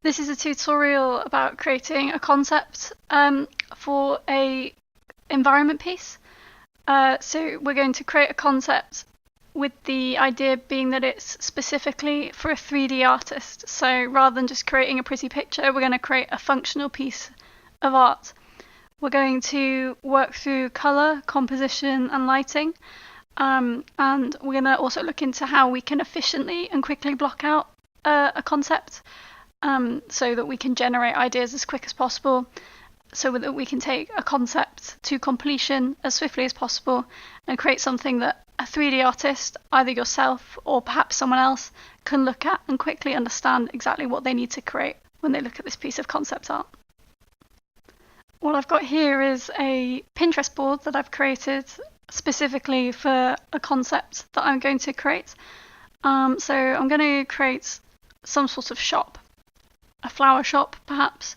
This is a tutorial about creating a concept for a environment piece. So we're going to create a concept with the idea being that it's specifically for a 3D artist. So rather than just creating a pretty picture, we're going to create a functional piece of art. We're going to work through colour, composition and lighting. And we're going to also look into how we can efficiently and quickly block out a concept. So that we can generate ideas as quick as possible, so that we can take a concept to completion as swiftly as possible and create something that a 3D artist, either yourself or perhaps someone else, can look at and quickly understand exactly what they need to create when they look at this piece of concept art. What I've got here is a Pinterest board that I've created specifically for a concept that I'm going to create. So I'm going to create some sort of shop. A flower shop, perhaps.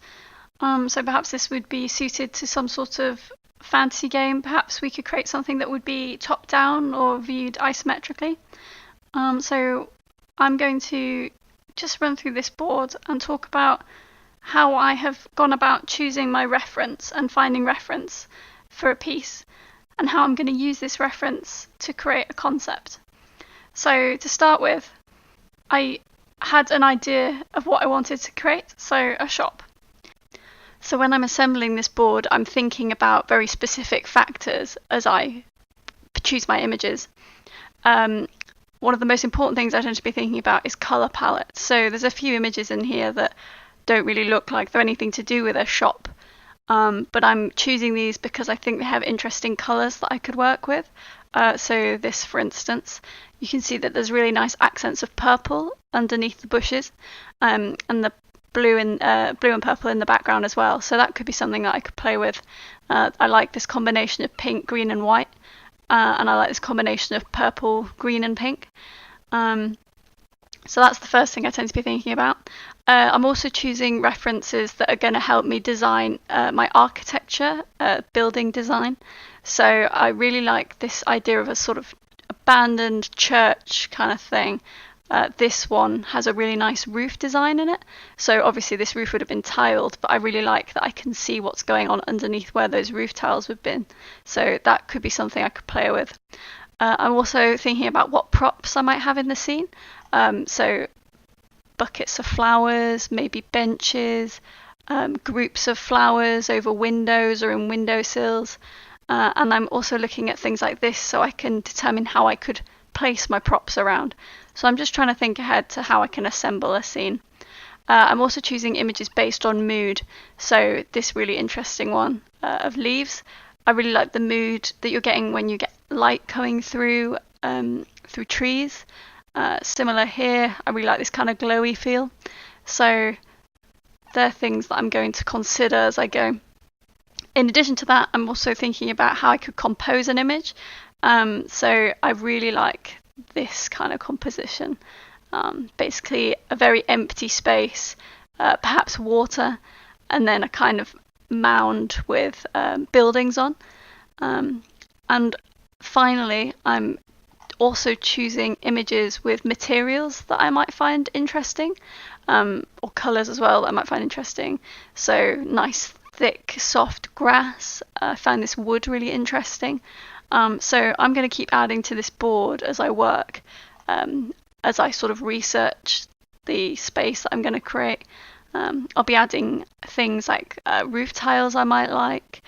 So perhaps this would be suited to some sort of fantasy game. Perhaps we could create something that would be top-down or viewed isometrically. So I'm going to just run through this board and talk about how I have gone about choosing my reference and finding reference for a piece, and how I'm going to use this reference to create a concept. So to start with, I had an idea of what I wanted to create, so a shop. So when I'm assembling this board, I'm thinking about very specific factors as I choose my images. One of the most important things I tend to be thinking about is colour palette. So there's a few images in here that don't really look like they're anything to do with a shop, but I'm choosing these because I think they have interesting colours that I could work with. So this, for instance, you can see that there's really nice accents of purple underneath the bushes, and the blue and purple in the background as well. So that could be something that I could play with. I like this combination of pink, green and white, and I like this combination of purple, green and pink. So that's the first thing I tend to be thinking about. I'm also choosing references that are going to help me design my architecture, building design. So I really like this idea of a sort of abandoned church kind of thing. This one has a really nice roof design in it. So obviously this roof would have been tiled, but I really like that I can see what's going on underneath where those roof tiles would have been. So that could be something I could play with. I'm also thinking about what props I might have in the scene. So buckets of flowers, maybe benches, groups of flowers over windows or in windowsills. And I'm also looking at things like this so I can determine how I could place my props around. So I'm just trying to think ahead to how I can assemble a scene. I'm also choosing images based on mood. So this really interesting one of leaves. I really like the mood that you're getting when you get light coming through trees. Similar here, I really like this kind of glowy feel. So they're things that I'm going to consider as I go. In addition to that, I'm also thinking about how I could compose an image. So I really like this kind of composition. Basically a very empty space, perhaps water, and then a kind of mound with buildings on. And finally, I'm also choosing images with materials that I might find interesting, or colours as well that I might find interesting. So nice thick soft grass. I find this wood really interesting. So I'm going to keep adding to this board as I work, as I sort of research the space that I'm going to create. I'll be adding things like roof tiles I might like,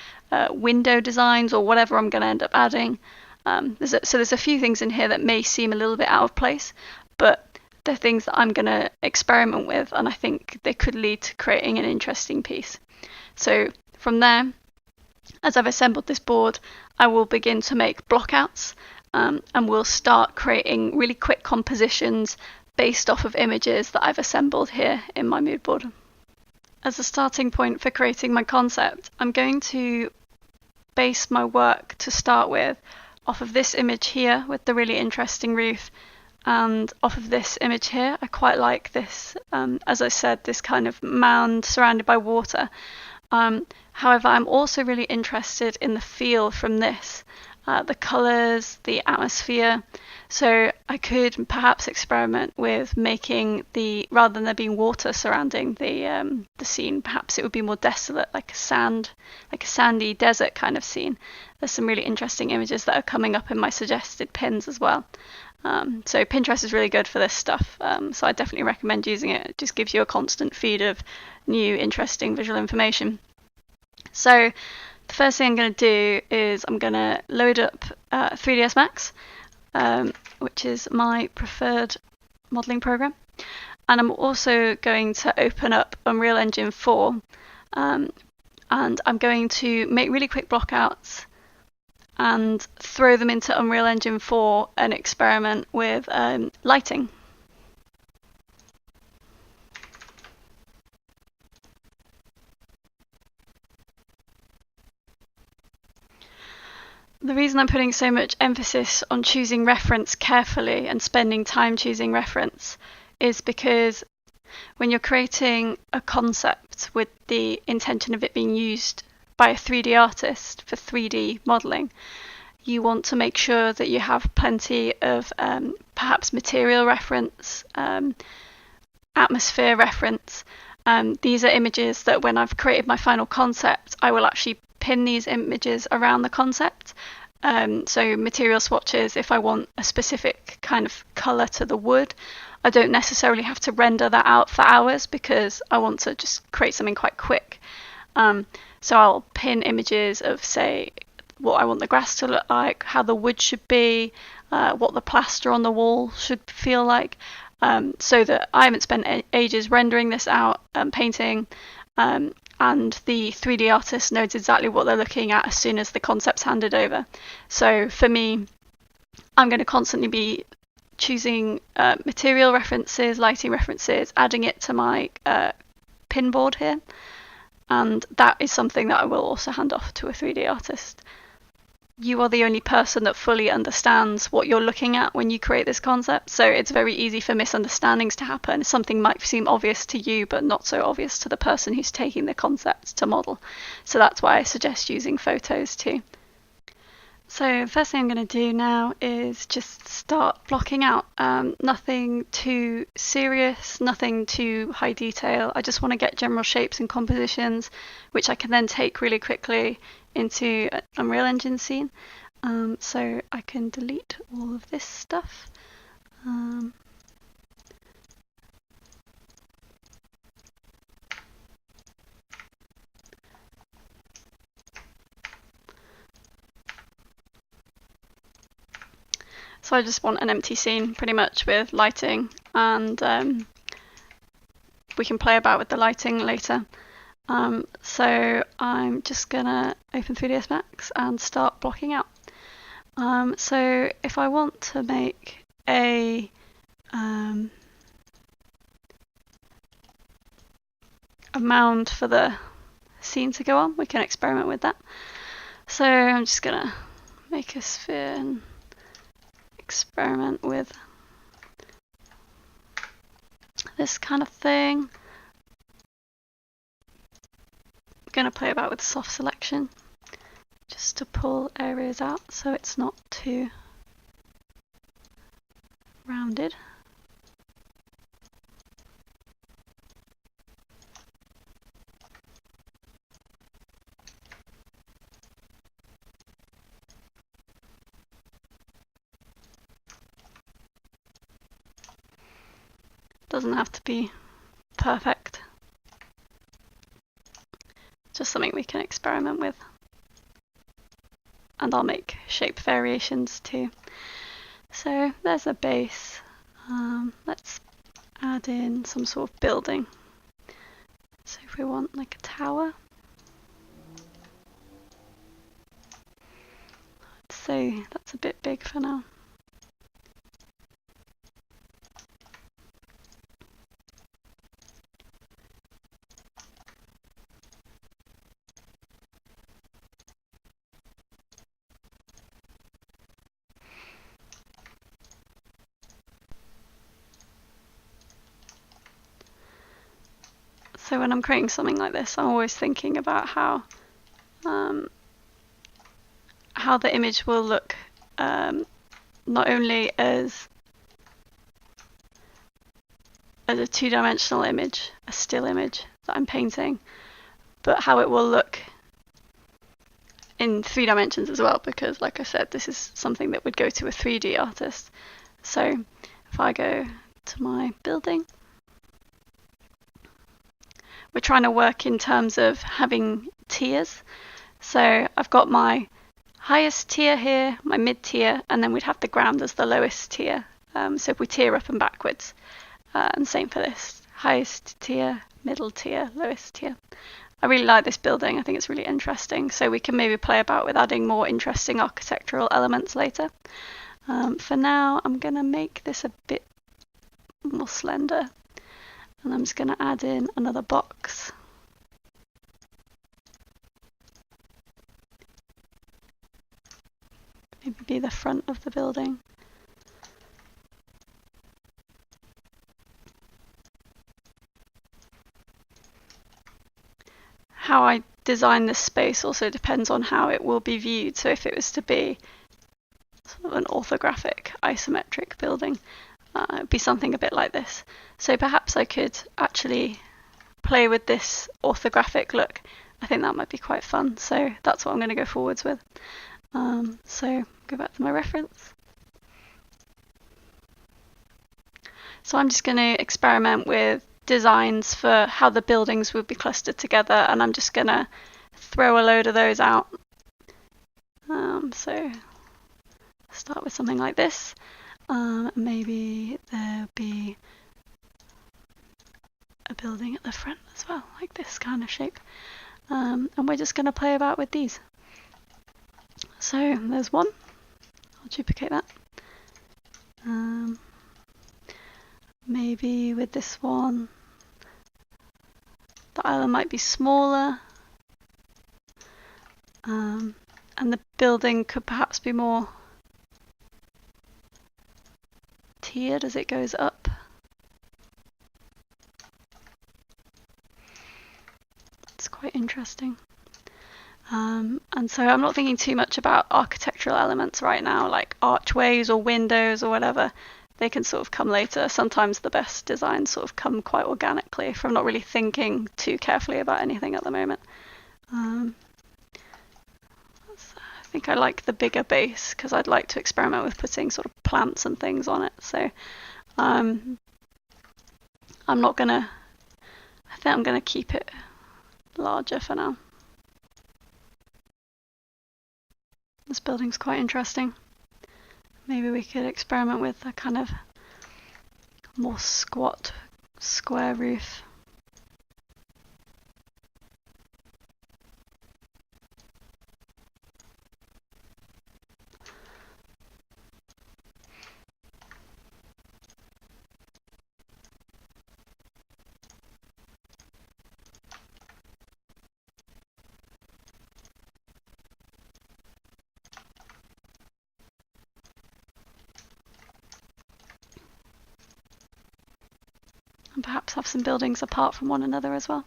window designs, or whatever I'm going to end up adding. There's a few things in here that may seem a little bit out of place, but they're things that I'm going to experiment with, and I think they could lead to creating an interesting piece. So from there, as I've assembled this board, I will begin to make blockouts, and we'll start creating really quick compositions based off of images that I've assembled here in my mood board. As a starting point for creating my concept, I'm going to base my work to start with off of this image here with the really interesting roof, and off of this image here. I quite like this, as I said, this kind of mound surrounded by water. However, I'm also really interested in the feel from this. the colors, the atmosphere. So I could perhaps experiment with making rather than there being water surrounding the scene, perhaps it would be more desolate, like a sandy desert kind of scene. There's some really interesting images that are coming up in my suggested pins as well. So Pinterest is really good for this stuff. So I definitely recommend using it. It just gives you a constant feed of new, interesting visual information. So the first thing I'm going to do is I'm going to load up 3ds Max, which is my preferred modeling program. And I'm also going to open up Unreal Engine 4, and I'm going to make really quick blockouts and throw them into Unreal Engine 4 and experiment with lighting. The reason I'm putting so much emphasis on choosing reference carefully and spending time choosing reference is because when you're creating a concept with the intention of it being used by a 3D artist for 3D modeling, you want to make sure that you have plenty of perhaps material reference, atmosphere reference. These are images that when I've created my final concept, I will actually pin these images around the concept. So material swatches, if I want a specific kind of colour to the wood, I don't necessarily have to render that out for hours because I want to just create something quite quick. So I'll pin images of, say, what I want the grass to look like, how the wood should be, what the plaster on the wall should feel like, so that I haven't spent ages rendering this out, painting, and the 3D artist knows exactly what they're looking at as soon as the concept's handed over. So for me, I'm going to constantly be choosing material references, lighting references, adding it to my pin board here, and that is something that I will also hand off to a 3D artist. You are the only person that fully understands what you're looking at when you create this concept, so it's very easy for misunderstandings to happen. Something might seem obvious to you but not so obvious to the person who's taking the concept to model. So that's why I suggest using photos too. So the first thing I'm going to do now is just start blocking out. Nothing too serious, nothing too high detail. I just want to get general shapes and compositions, which I can then take really quickly into an Unreal Engine scene. So I can delete all of this stuff. So I just want an empty scene pretty much with lighting, and we can play about with the lighting later. So I'm just gonna open 3ds Max and start blocking out. So if I want to make a mound for the scene to go on, we can experiment with that. So I'm just gonna make a sphere and experiment with this kind of thing. I'm going to play about with soft selection just to pull areas out so it's not too rounded. Doesn't have to be perfect. Just something we can experiment with. And I'll make shape variations too. So there's a base. Let's add in some sort of building. So if we want like a tower, I'd say that's a bit big for now. So when I'm creating something like this, I'm always thinking about how how the image will look, not only as a two-dimensional image, a still image that I'm painting, but how it will look in 3 dimensions as well, because like I said, this is something that would go to a 3D artist. So if I go to my building, we're trying to work in terms of having tiers. So I've got my highest tier here, my mid tier, and then we'd have the ground as the lowest tier. So if we tier up and backwards, and same for this, highest tier, middle tier, lowest tier. I really like this building. I think it's really interesting. So we can maybe play about with adding more interesting architectural elements later. For now, I'm going to make this a bit more slender. And I'm just going to add in another box. Maybe be the front of the building. How I design this space also depends on how it will be viewed. So if it was to be sort of an orthographic, isometric building, it would be something a bit like this. So perhaps I could actually play with this orthographic look. I think that might be quite fun. So that's what I'm going to go forwards with. So go back to my reference. So I'm just going to experiment with designs for how the buildings would be clustered together, and I'm just going to throw a load of those out. So start with something like this. Maybe there'll be a building at the front as well, like this kind of shape. And we're just going to play about with these. So there's one. I'll duplicate that. Maybe with this one, the island might be smaller, and the building could perhaps be more tiered as it goes up. It's quite interesting. And so I'm not thinking too much about architectural elements right now, like archways or windows or whatever. They can sort of come later. Sometimes the best designs sort of come quite organically if I'm not really thinking too carefully about anything at the moment. I think I like the bigger base because I'd like to experiment with putting sort of plants and things on it. So I'm not gonna, I think I'm gonna keep it larger for now. This building's quite interesting. Maybe we could experiment with a kind of more squat square roof. And perhaps have some buildings apart from one another as well.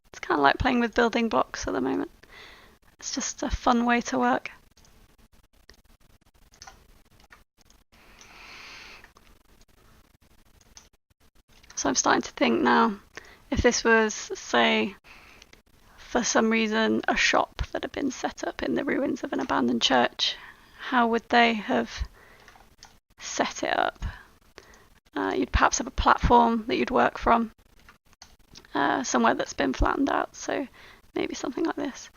It's kind of like playing with building blocks at the moment. It's just a fun way to work. So I'm starting to think now, if this was, say, for some reason, a shop that had been set up in the ruins of an abandoned church, how would they have set it up? You'd perhaps have a platform that you'd work from, somewhere that's been flattened out, so maybe something like this.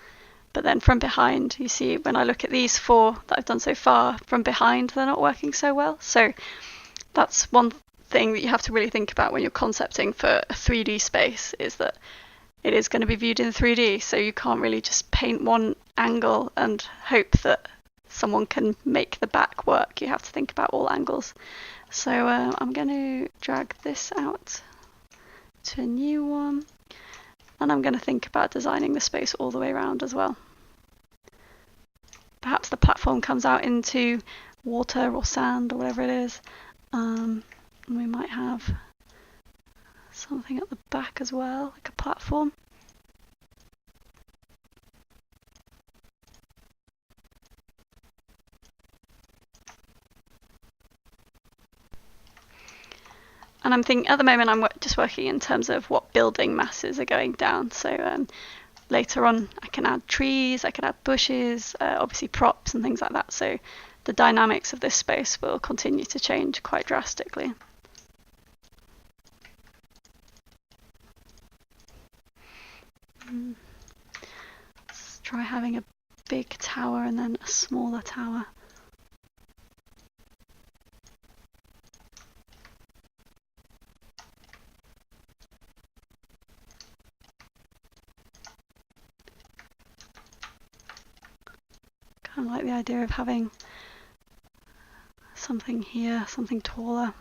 But then from behind, you see, when I look at these 4 that I've done so far, from behind they're not working so well. So that's one thing that you have to really think about when you're concepting for a 3D space, is that it is going to be viewed in 3D, so you can't really just paint one angle and hope that someone can make the back work. You have to think about all angles. So I'm going to drag this out to a new one. And I'm going to think about designing the space all the way around as well. Perhaps the platform comes out into water or sand or whatever it is. And we might have something at the back as well, like a platform. And I'm thinking, at the moment, I'm just working in terms of what building masses are going down. So later on, I can add trees, I can add bushes, obviously props and things like that. So the dynamics of this space will continue to change quite drastically. Let's try having a big tower and then a smaller tower. Kind of like the idea of having something here, something taller.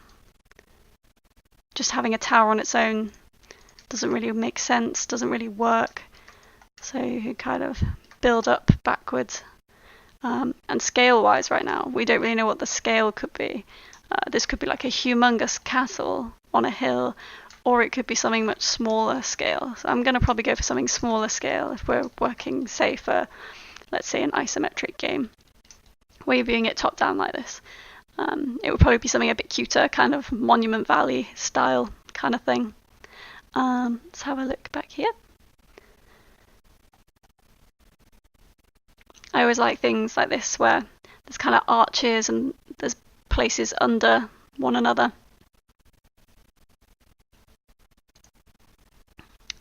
Just having a tower on its own doesn't really make sense, doesn't really work. So you kind of build up backwards. And scale-wise right now, we don't really know what the scale could be. This could be like a humongous castle on a hill, or it could be something much smaller scale. So I'm going to probably go for something smaller scale if we're working, say, for, let's say, an isometric game, where you're viewing it top down like this. It would probably be something a bit cuter, kind of Monument Valley style kind of thing. Let's have a look back here. I always like things like this where there's kind of arches and there's places under one another.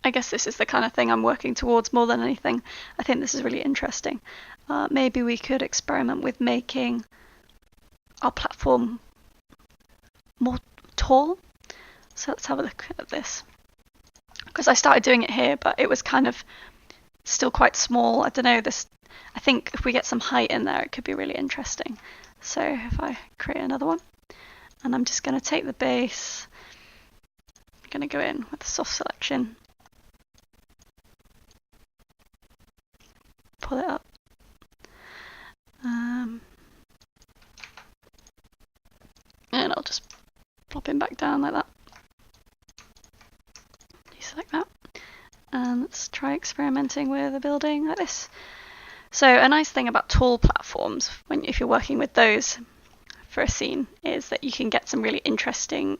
I guess this is the kind of thing I'm working towards more than anything. I think this is really interesting. Maybe we could experiment with making our platform more tall. So let's have a look at this. Because I started doing it here, but it was kind of still quite small. I don't know, I think if we get some height in there, it could be really interesting. So if I create another one, and I'm just going to take the base, I'm going to go in with the soft selection, pull it up, and I'll just plop him back down like that. Deselect that, and let's try experimenting with a building like this. So a nice thing about tall platforms, if you're working with those for a scene, is that you can get some really interesting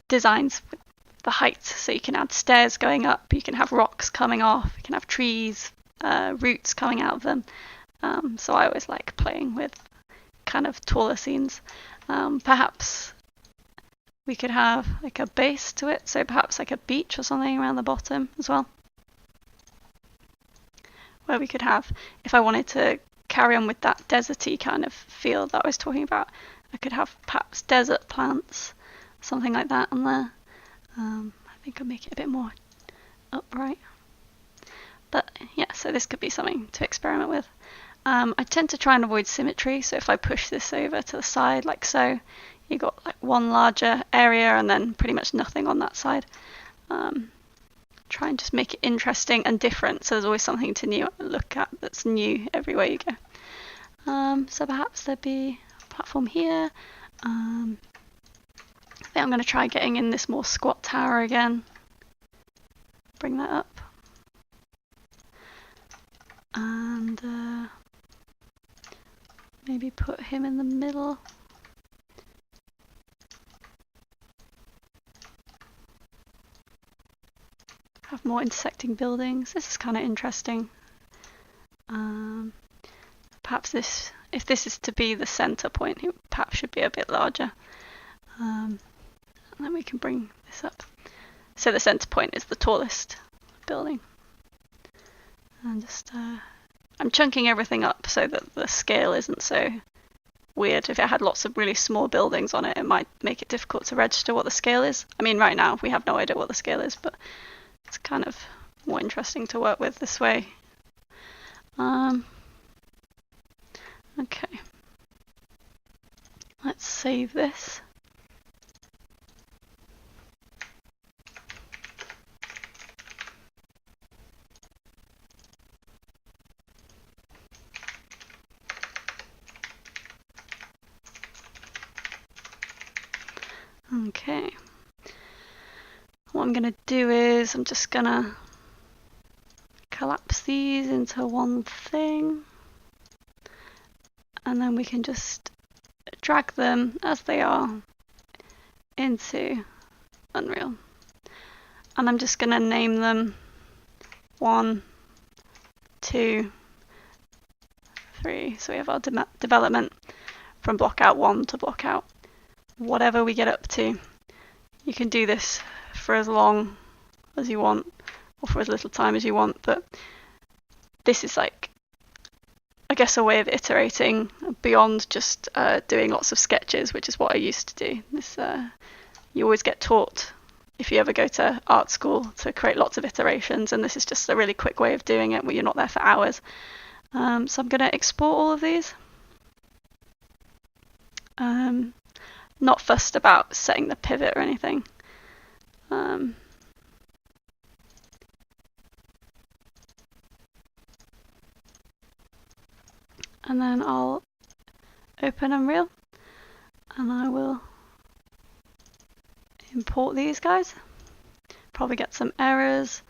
designs with the height. So you can add stairs going up, you can have rocks coming off, you can have trees, roots coming out of them. So I always like playing with kind of taller scenes. Perhaps we could have like a base to it, so perhaps like a beach or something around the bottom as well. Where we could have, if I wanted to carry on with that deserty kind of feel that I was talking about, I could have perhaps desert plants, something like that on there. I think I'll make it a bit more upright. But yeah, so this could be something to experiment with. I tend to try and avoid symmetry, so if I push this over to the side like so, you got like one larger area and then pretty much nothing on that side. Try and just make it interesting and different, so there's always something to look at that's new everywhere you go. So perhaps there'd be a platform here. I think I'm going to try getting in this more squat tower again. Bring that up. And maybe put him in the middle. Have more intersecting buildings. This is kind of interesting. Perhaps if this is to be the center point, it perhaps should be a bit larger. And then we can bring this up. So the center point is the tallest building. And just I'm chunking everything up so that the scale isn't so weird. If it had lots of really small buildings on it, it might make it difficult to register what the scale is. I mean, right now we have no idea what the scale is, but it's kind of more interesting to work with this way. Okay. Let's save this. Okay. What I'm going to do is I'm just going to collapse these into one thing, and then we can just drag them as they are into Unreal. And I'm just going to name them 1, 2, 3. So we have our development from block out 1 to block out whatever we get up to. You can do this for as long as you want or for as little time as you want, but this is like, I guess, a way of iterating beyond just doing lots of sketches, which is what I used to do. This you always get taught, if you ever go to art school, to create lots of iterations, and this is just a really quick way of doing it where you're not there for hours. So I'm going to export all of these. Not fussed about setting the pivot or anything. And then I'll open Unreal and I will import these guys. Probably get some errors.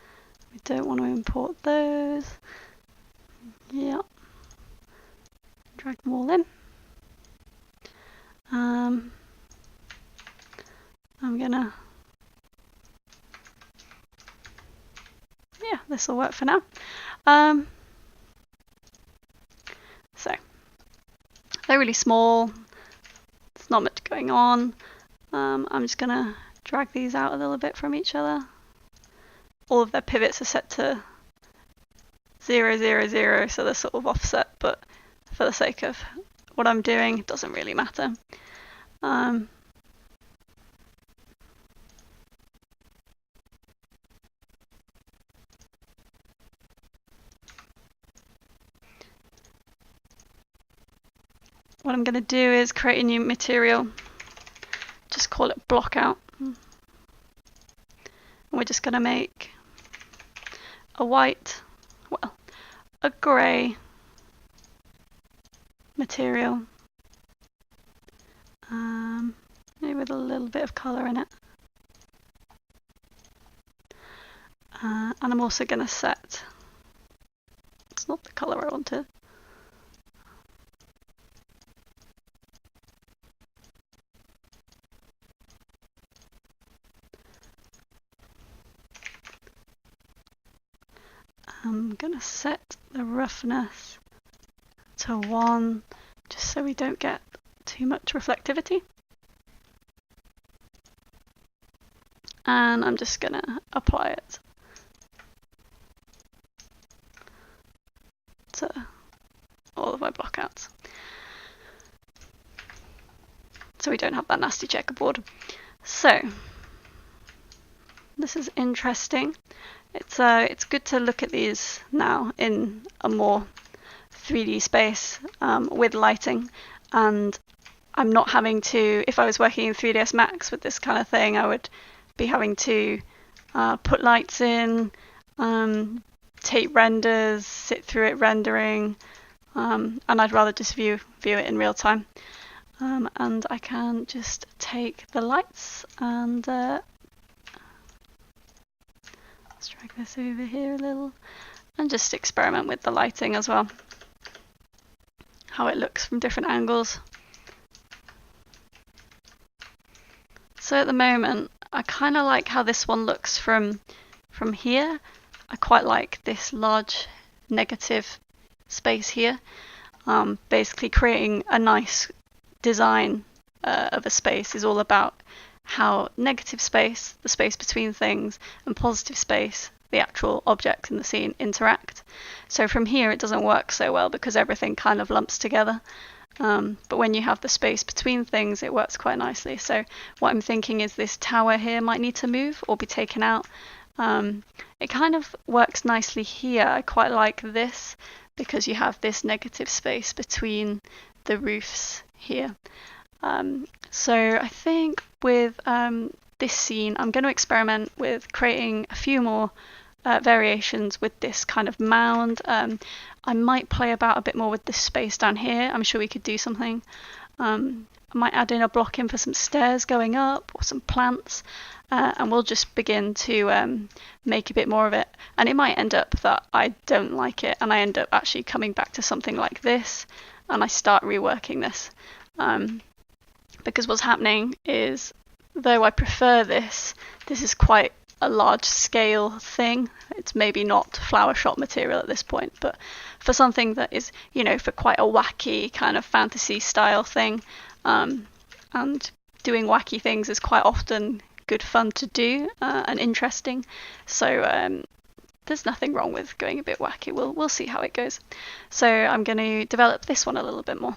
We don't want to import those. Yep. Drag them all in. I'm gonna, yeah, this will work for now. So they're really small. There's not much going on. I'm just gonna drag these out a little bit from each other. All of their pivots are set to 0, 0, 0, so they're sort of offset, but for the sake of what I'm doing, it doesn't really matter. What I'm going to do is create a new material, just call it block out. And we're just going to make a white, well, a grey material, maybe with a little bit of colour in it. And I'm also going to set, it's not the colour I wanted. I'm going to set the roughness to 1, just so we don't get too much reflectivity. And I'm just going to apply it to all of my blockouts, so we don't have that nasty checkerboard. So this is interesting. It's good to look at these now in a more 3D space with lighting, and I'm not having to, if I was working in 3ds Max with this kind of thing, I would be having to put lights in, tape renders, sit through it rendering, and I'd rather just view it in real time. And I can just take the lights and let's drag this over here a little and just experiment with the lighting as well, how it looks from different angles. So at the moment I kind of like how this one looks from here. I quite like this large negative space here, basically creating a nice design of a space is all about how negative space, the space between things, and positive space, the actual objects in the scene, interact. So from here it doesn't work so well because everything kind of lumps together. But when you have the space between things, it works quite nicely. So what I'm thinking is this tower here might need to move or be taken out. It kind of works nicely here. I quite like this because you have this negative space between the roofs here. So I think with this scene, I'm going to experiment with creating a few more variations with this kind of mound. I might play about a bit more with this space down here. I'm sure we could do something. might add in a block in for some stairs going up or some plants, and we'll just begin to make a bit more of it. And it might end up that I don't like it and I end up actually coming back to something like this and I start reworking this. Because what's happening is, though I prefer this is quite a large scale thing. It's maybe not flower shop material at this point, but for something that is, for quite a wacky kind of fantasy style thing, and doing wacky things is quite often good fun to do, and interesting. So there's nothing wrong with going a bit wacky. We'll see how it goes. So I'm going to develop this one a little bit more.